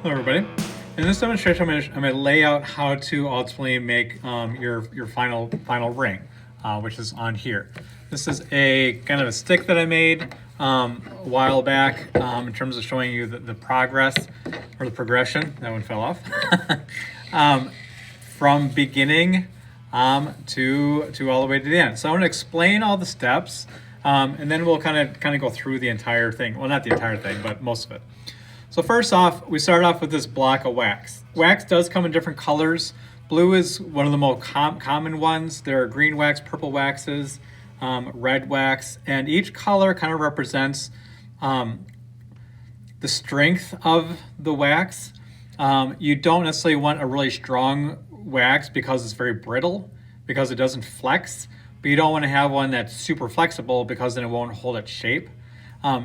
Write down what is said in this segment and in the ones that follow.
Hello everybody. In this demonstration, I'm going to lay out how to ultimately make your final ring, which is on here. This is a kind of a stick that I made a while back in terms of showing you the progress or the progression. That one fell off. From beginning to all the way to the end. So I'm going to explain all the steps, and then we'll kind of go through the entire thing. Well, not the entire thing, but most of it. So first off, we start off with this block of wax. Wax does come in different colors. Blue is one of the most common ones. There are green wax, purple waxes, red wax, and each color kind of represents the strength of the wax. You don't necessarily want a really strong wax because it's very brittle, because it doesn't flex, but you don't want to have one that's super flexible because then it won't hold its shape.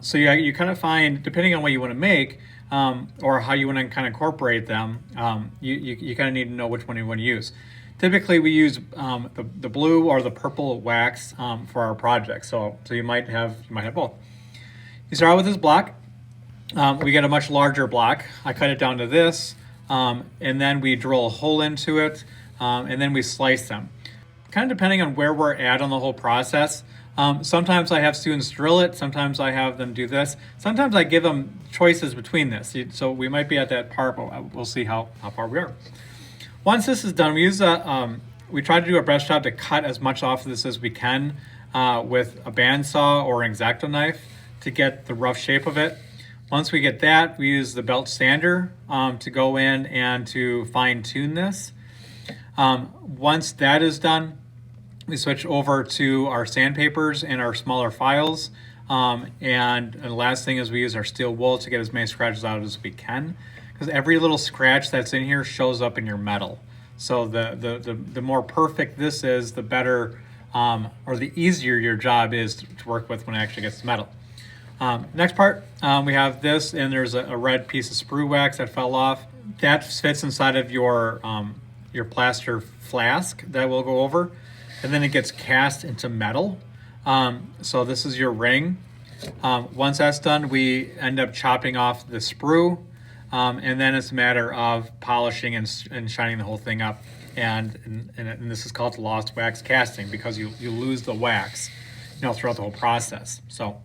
So you kind of find, depending on what you want to make, or how you want to kind of incorporate them, you kind of need to know which one you want to use. Typically, we use the blue or the purple wax for our project. So you might have both. You start out with this block. We get a much larger block. I cut it down to this, and then we drill a hole into it, and then we slice them. Kind of depending on where we're at on the whole process. Sometimes I have students drill it. Sometimes I have them do this. Sometimes I give them choices between this. So we might be at that part, but we'll see how far we are. Once this is done, we try to do a brush job to cut as much off of this as we can with a bandsaw or an X-Acto knife to get the rough shape of it. Once we get that, we use the belt sander to go in and to fine tune this. Once that is done, we switch over to our sandpapers and our smaller files. And the last thing is we use our steel wool to get as many scratches out as we can, because every little scratch that's in here shows up in your metal. So the more perfect this is, the better or the easier your job is to work with when it actually gets to metal. Next part, we have this, and there's a red piece of sprue wax that fell off. That fits inside of your plaster flask that we'll go over. And then it gets cast into metal. So this is your ring. Once that's done, we end up chopping off the sprue, and then it's a matter of polishing and shining the whole thing up. And this is called lost wax casting, because you lose the wax, throughout the whole process. So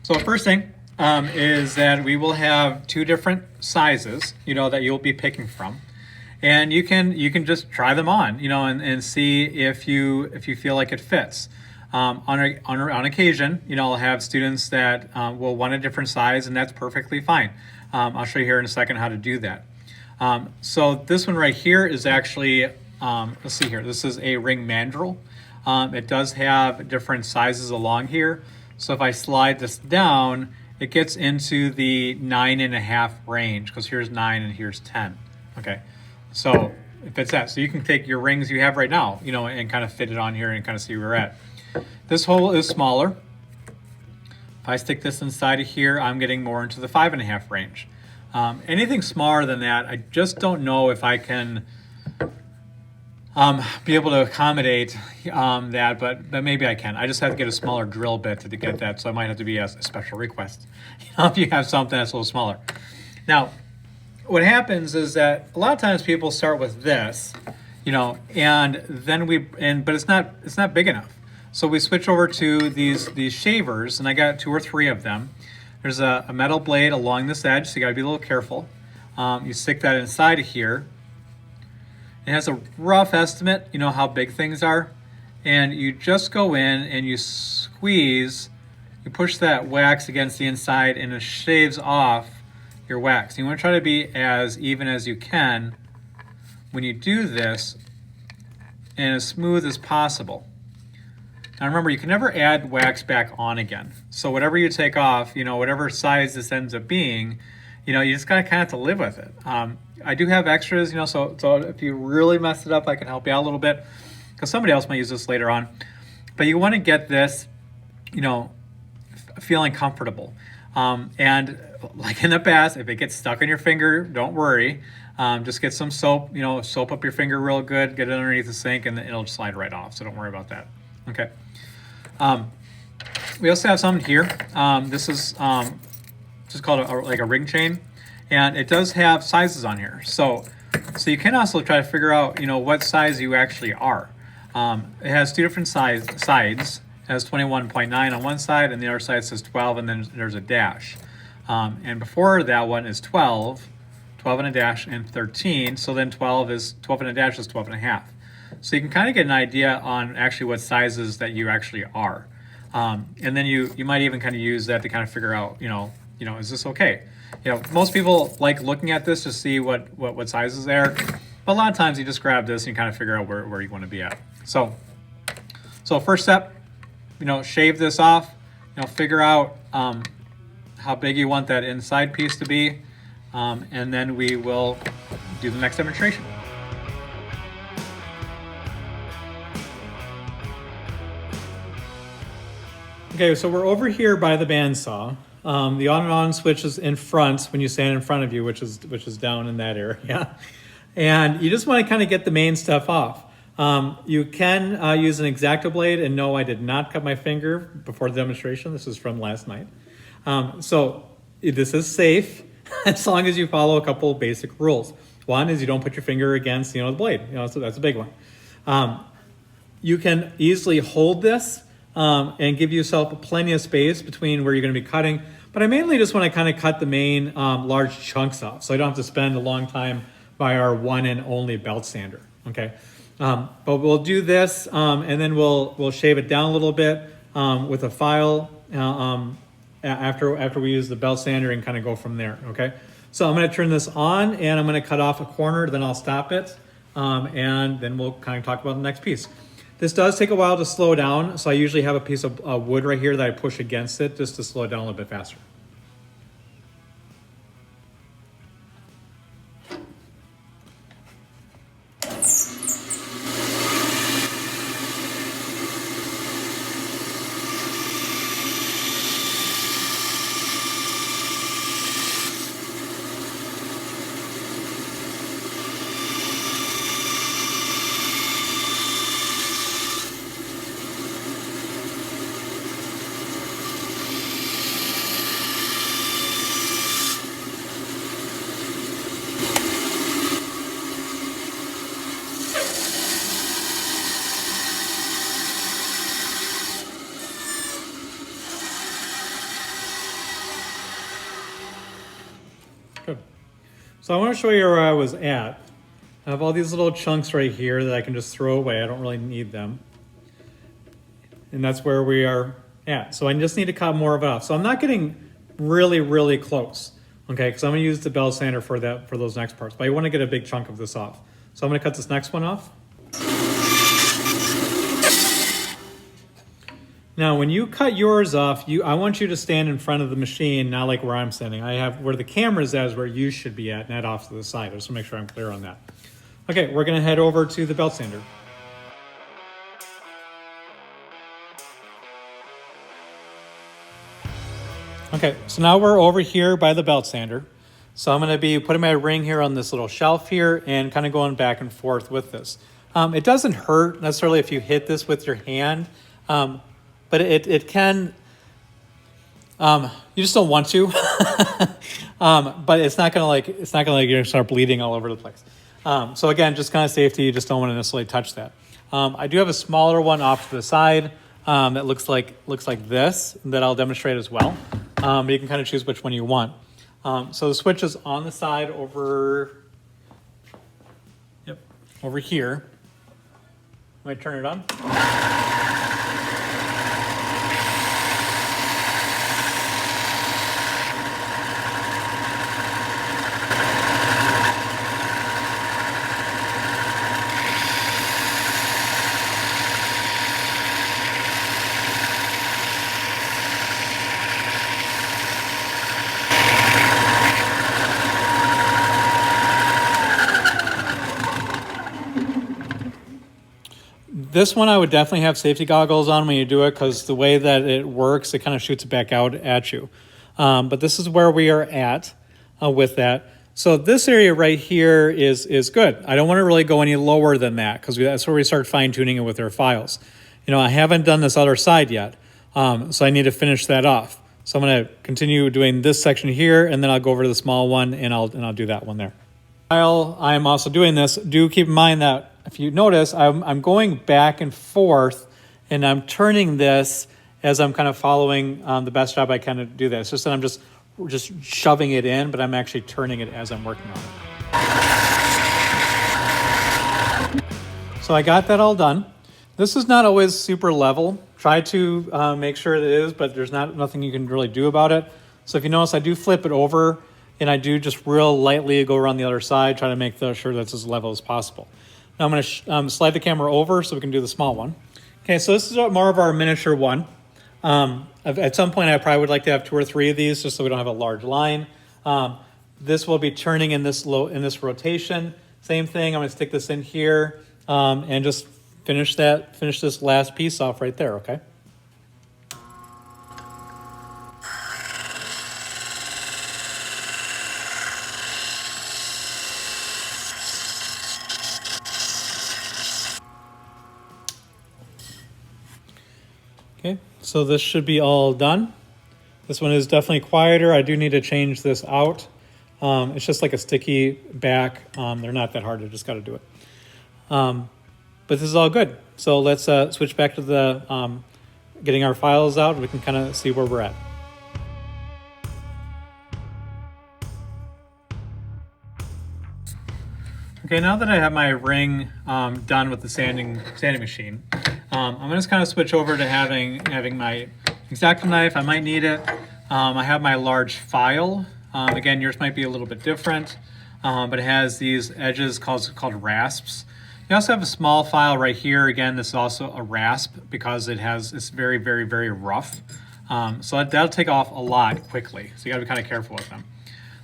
the first thing is that we will have two different sizes, that you'll be picking from. And you can just try them on, and see if you feel like it fits. On occasion, I'll have students that will want a different size, and that's perfectly fine. I'll show you here in a second how to do that. So this one right here is actually, let's see here. This is a ring mandrel. It does have different sizes along here. So if I slide this down, it gets into the 9.5 range, because here's 9 and here's 10. Okay. So if it's that, so you can take your rings you have right now, and kind of fit it on here and kind of see where we're at. This hole is smaller. If I stick this inside of here, I'm getting more into the 5.5 range. Anything smaller than that, I just don't know if I can be able to accommodate that, but maybe I can. I just have to get a smaller drill bit to get that, so I might have to be a special request if you have something that's a little smaller. Now, what happens is that a lot of times people start with this, and then but it's not big enough. So we switch over to these shavers, and I got 2 or 3 of them. There's a metal blade along this edge, so you gotta be a little careful. You stick that inside of here. It has a rough estimate, how big things are, and you just go in and you squeeze, you push that wax against the inside, and it shaves off your wax. You want to try to be as even as you can when you do this, and as smooth as possible. Now remember, you can never add wax back on again. So whatever you take off, whatever size this ends up being, you just gotta kind of have to live with it. I do have extras, so if you really mess it up, I can help you out a little bit, because somebody else might use this later on. But you want to get this, feeling comfortable. And like in the past, if it gets stuck on your finger, don't worry. Just get some soap, soap up your finger real good, get it underneath the sink, and it'll slide right off. So don't worry about that. Okay. We also have some here. This is just called like a ring chain. And it does have sizes on here. So you can also try to figure out, what size you actually are. It has two different sides. It has 21.9 on one side, and the other side says 12, and then there's a dash. And before that one is 12 and a dash, and 13. So then 12 and a dash is 12 and a half. So you can kind of get an idea on actually what sizes that you actually are. And then you might even kind of use that to kind of figure out, is this okay? Most people like looking at this to see what sizes they are. But a lot of times you just grab this and you kind of figure out where you want to be at. So first step, shave this off, figure out how big you want that inside piece to be. And then we will do the next demonstration. Okay, so we're over here by the bandsaw. The on and on switch is in front when you stand in front of you, which is down in that area. And you just want to kind of get the main stuff off. You can use an X-Acto blade, and no, I did not cut my finger before the demonstration. This is from last night. So this is safe as long as you follow a couple of basic rules. One is you don't put your finger against, the blade. So that's a big one. You can easily hold this and give yourself plenty of space between where you're going to be cutting. But I mainly just want to kind of cut the main large chunks off, so I don't have to spend a long time by our one and only belt sander. Okay, but we'll do this, and then we'll shave it down a little bit with a file after we use the belt sander, and kind of go from there. Okay, so I'm going to turn this on, and I'm going to cut off a corner. Then I'll stop it, and then we'll kind of talk about the next piece. This does take a while to slow down, so I usually have a piece of wood right here that I push against it just to slow it down a little bit faster. Good. So I want to show you where I was at. I have all these little chunks right here that I can just throw away. I don't really need them. And that's where we are at. So I just need to cut more of it off. So I'm not getting really, really close, okay? Because I'm going to use the belt sander for those next parts. But I want to get a big chunk of this off. So I'm going to cut this next one off. Now, when you cut yours off, I want you to stand in front of the machine, not like where I'm standing. I have where the camera's at is where you should be at, not off to the side. Just to make sure I'm clear on that. Okay, we're going to head over to the belt sander. Okay, so now we're over here by the belt sander. So I'm going to be putting my ring here on this little shelf here and kind of going back and forth with this. It doesn't hurt necessarily if you hit this with your hand. But it can, you just don't want to, but it's not gonna you're gonna start bleeding all over the place. So again, just kind of safety, you just don't want to necessarily touch that. I do have a smaller one off to the side that looks like this that I'll demonstrate as well. But you can kind of choose which one you want. So the switch is on the side over here. I'm gonna turn it on. This one I would definitely have safety goggles on when you do it because the way that it works, it kind of shoots it back out at you. But this is where we are at with that. So this area right here is good. I don't want to really go any lower than that because that's where we start fine-tuning it with our files. I haven't done this other side yet, so I need to finish that off. So I'm going to continue doing this section here, and then I'll go over to the small one, and I'll do that one there. While I'm also doing this, do keep in mind that if you notice, I'm going back and forth, and I'm turning this as I'm kind of following the best job I can to do this. Just that I'm just shoving it in, but I'm actually turning it as I'm working on it. So I got that all done. This is not always super level. Try to make sure it is, but there's nothing you can really do about it. So if you notice, I do flip it over, and I do just real lightly go around the other side, try to make sure that's as level as possible. Now I'm going to slide the camera over so we can do the small one. Okay, so this is more of our miniature one. At some point, I probably would like to have 2 or 3 of these just so we don't have a large line. This will be turning in this rotation. Same thing, I'm going to stick this in here and just finish this last piece off right there, okay? Okay, so this should be all done. This one is definitely quieter. I do need to change this out. It's just like a sticky back. They're not that hard, I just got to do it. But this is all good. So let's switch back to the getting our files out, and we can kind of see where we're at. Okay, now that I have my ring done with the sanding machine, I'm gonna just kind of switch over to having my X-Acto knife. I might need it. I have my large file. Again, yours might be a little bit different, but it has these edges called rasps. You also have a small file right here. Again, this is also a rasp because it's very, very, very rough. So that'll take off a lot quickly. So you gotta be kind of careful with them.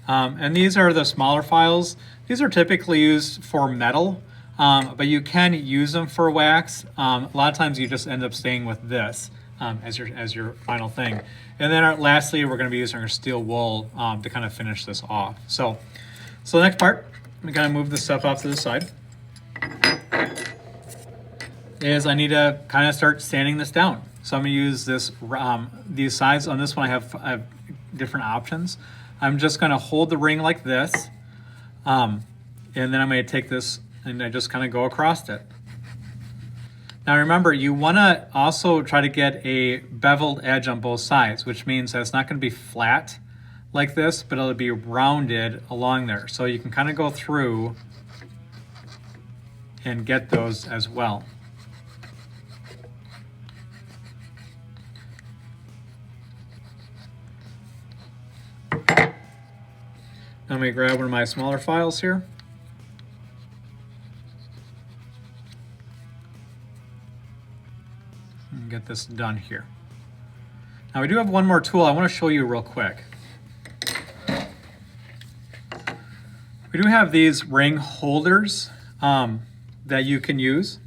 And these are the smaller files. These are typically used for metal, but you can use them for wax. A lot of times you just end up staying with this as your final thing. And then lastly, we're going to be using our steel wool to kind of finish this off. So the next part, I'm going to move this stuff off to the side, is I need to kind of start sanding this down. So I'm going to use these sides. On this one, I have different options. I'm just going to hold the ring like this, and then I'm going to take this and I just kind of go across it. Now remember, you want to also try to get a beveled edge on both sides, which means that it's not going to be flat like this, but it'll be rounded along there. So you can kind of go through and get those as well. Now I'm going to grab one of my smaller files here. And get this done here. Now we do have one more tool I want to show you real quick. We do have these ring holders that you can use.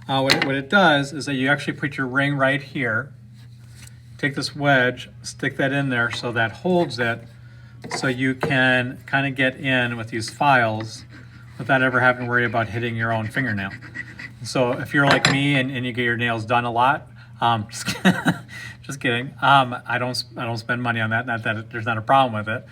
What it does is that you actually put your ring right here, take this wedge, stick that in there so that holds it, so you can kind of get in with these files without ever having to worry about hitting your own fingernail. So if you're like me and you get your nails done a lot, just kidding. I don't spend money on that. Not that there's not a problem with it,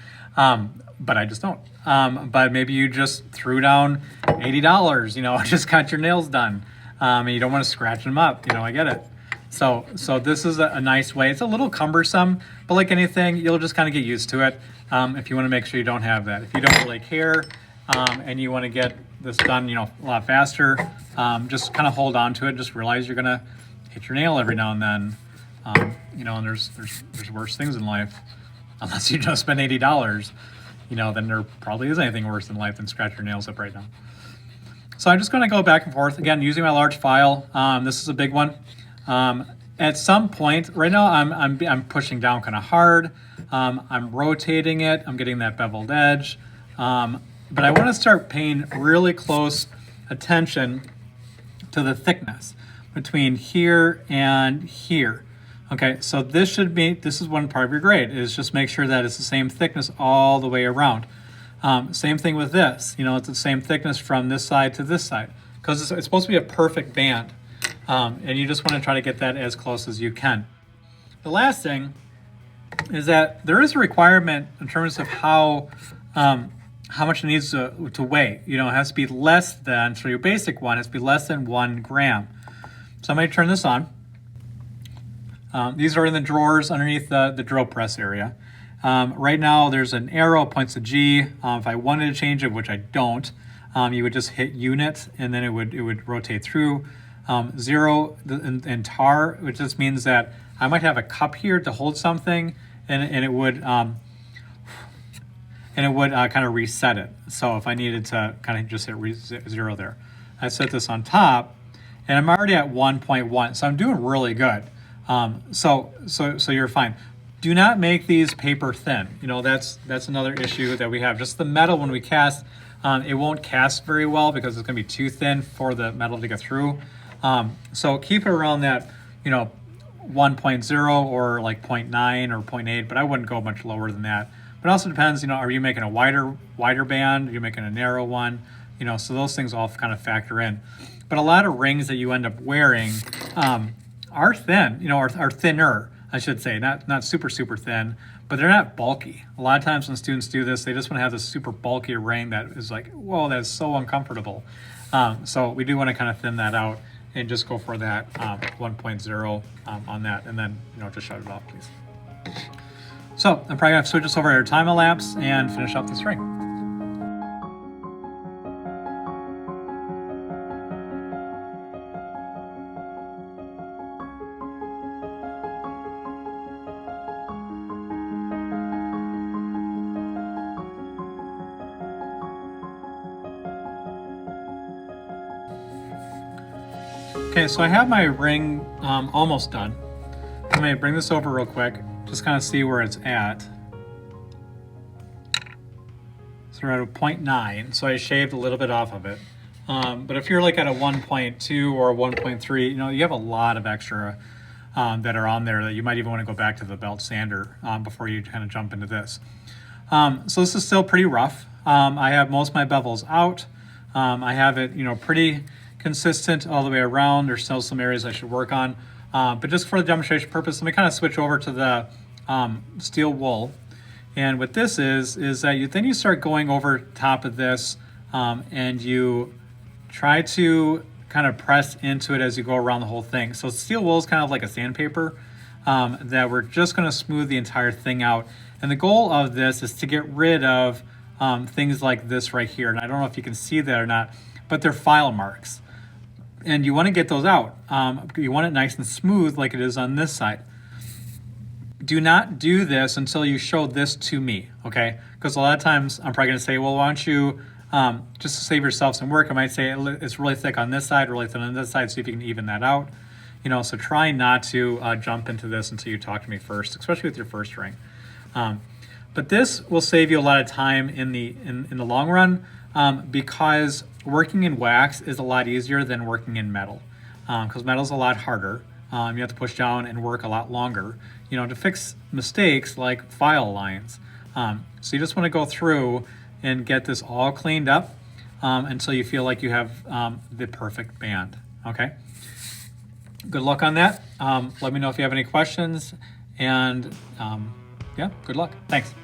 but I just don't. But maybe you just threw down $80, just got your nails done, and you don't want to scratch them up. I get it. So this is a nice way. It's a little cumbersome, but like anything, you'll just kind of get used to it. If you want to make sure you don't have that. If you don't really care and you want to get this done, a lot faster, just kind of hold on to it. Just realize you're gonna hit your nail every now and then. And there's worse things in life. Unless you just spend $80, then there probably isn't anything worse in life than scratch your nails up right now. So I'm just gonna go back and forth again using my large file. This is a big one. At some point, right now I'm pushing down kind of hard. I'm rotating it. I'm getting that beveled edge. But I want to start paying really close attention to the thickness between here and here. Okay, so this is one part of your grade, is just make sure that it's the same thickness all the way around. Same thing with this, it's the same thickness from this side to this side, because it's supposed to be a perfect band. And you just want to try to get that as close as you can. The last thing is that there is a requirement in terms of how much it needs to weigh. You know, it has to be less than, so your basic one has to be less than 1 gram. So I'm going to turn this on. These are in the drawers underneath the drill press area. Right now there's an arrow points to G. If I wanted to change it, which I don't, you would just hit unit and then it would rotate through. 0 and tar, which just means that I might have a cup here to hold something, and it would kind of reset it. So if I needed to kind of just hit 0 there, I set this on top, and I'm already at 1.1, so I'm doing really good. So you're fine. Do not make these paper thin. You know, that's another issue that we have. Just the metal, when we cast, it won't cast very well because it's going to be too thin for the metal to get through. So keep it around that, you know, 1.0 or like 0.9 or 0.8, but I wouldn't go much lower than that. But it also depends, you know, are you making a wider band? Are you making a narrow one? You know, so those things all kind of factor in. But a lot of rings that you end up wearing are thin, you know, are thinner, I should say, not super thin, but they're not bulky. A lot of times when students do this, they just want to have this super bulky ring that is like, whoa, that's so uncomfortable. So we do want to kind of thin that out and just go for that 1.0 on that, and then, you know, just shut it off, please. So I'm probably gonna switch this over to time elapse and finish up this ring. Okay, so I have my ring almost done. I'm going to bring this over real quick, just kind of see where it's at. So we're at a 0.9, so I shaved a little bit off of it. But if you're like at a 1.2 or a 1.3, you know, you have a lot of extra that are on there that you might even want to go back to the belt sander before you kind of jump into this. So this is still pretty rough. I have most of my bevels out. I have it, you know, pretty consistent all the way around. There's still some areas I should work on. But just for the demonstration purpose, let me kind of switch over to the steel wool. And what this is that then you start going over top of this and you try to kind of press into it as you go around the whole thing. So steel wool is kind of like a sandpaper that we're just going to smooth the entire thing out. And the goal of this is to get rid of things like this right here. And I don't know if you can see that or not, but they're file marks. And you want to get those out. You want it nice and smooth like it is on this side. Do not do this until you show this to me, okay? Because a lot of times I'm probably going to say, well, why don't you, just to save yourself some work, I might say it's really thick on this side, really thin on this side, see if you can even that out. You know, so try not to jump into this until you talk to me first, especially with your first ring. But this will save you a lot of time in the long run because working in wax is a lot easier than working in metal because metal is a lot harder. You have to push down and work a lot longer, you know, to fix mistakes like file lines. So you just want to go through and get this all cleaned up until you feel like you have the perfect band, okay? Good luck on that. Let me know if you have any questions, and yeah, good luck. Thanks.